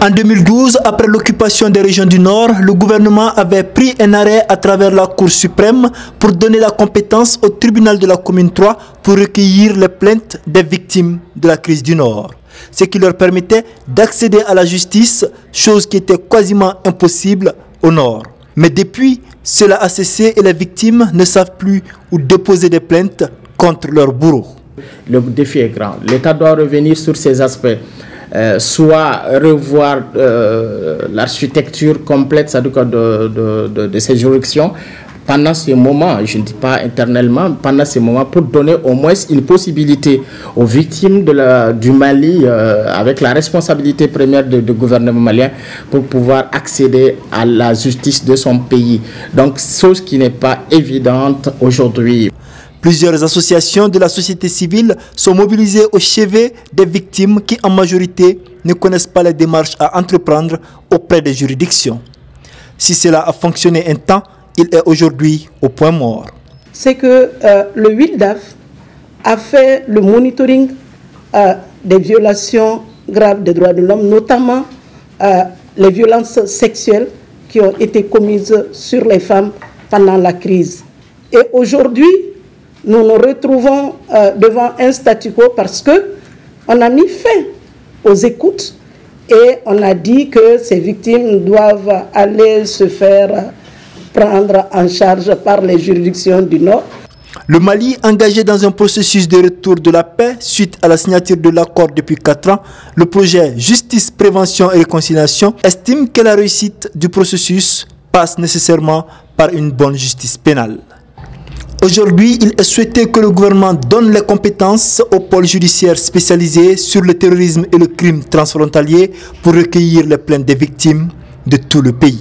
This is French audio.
En 2012, après l'occupation des régions du Nord, le gouvernement avait pris un arrêt à travers la Cour suprême pour donner la compétence au tribunal de la commune 3 pour recueillir les plaintes des victimes de la crise du Nord. Ce qui leur permettait d'accéder à la justice, chose qui était quasiment impossible au Nord. Mais depuis, cela a cessé et les victimes ne savent plus où déposer des plaintes contre leur bourreau. Le défi est grand. L'État doit revenir sur ces aspects. Soit revoir l'architecture complète de ces juridictions pendant ce moment, je ne dis pas éternellement, pendant ce moment, pour donner au moins une possibilité aux victimes du Mali, avec la responsabilité première du gouvernement malien, pour pouvoir accéder à la justice de son pays. Donc, chose qui n'est pas évidente aujourd'hui. Plusieurs associations de la société civile sont mobilisées au chevet des victimes qui, en majorité, ne connaissent pas les démarches à entreprendre auprès des juridictions. Si cela a fonctionné un temps, il est aujourd'hui au point mort. C'est que le WILDAF a fait le monitoring des violations graves des droits de l'homme, notamment les violences sexuelles qui ont été commises sur les femmes pendant la crise. Et aujourd'hui, nous nous retrouvons devant un statu quo parce qu'on a mis fin aux écoutes et on a dit que ces victimes doivent aller se faire prendre en charge par les juridictions du Nord. Le Mali, engagé dans un processus de retour de la paix suite à la signature de l'accord depuis 4 ans, le projet Justice, Prévention et Réconciliation estime que la réussite du processus passe nécessairement par une bonne justice pénale. Aujourd'hui, il est souhaité que le gouvernement donne les compétences au pôle judiciaire spécialisé sur le terrorisme et le crime transfrontalier pour recueillir les plaintes des victimes de tout le pays.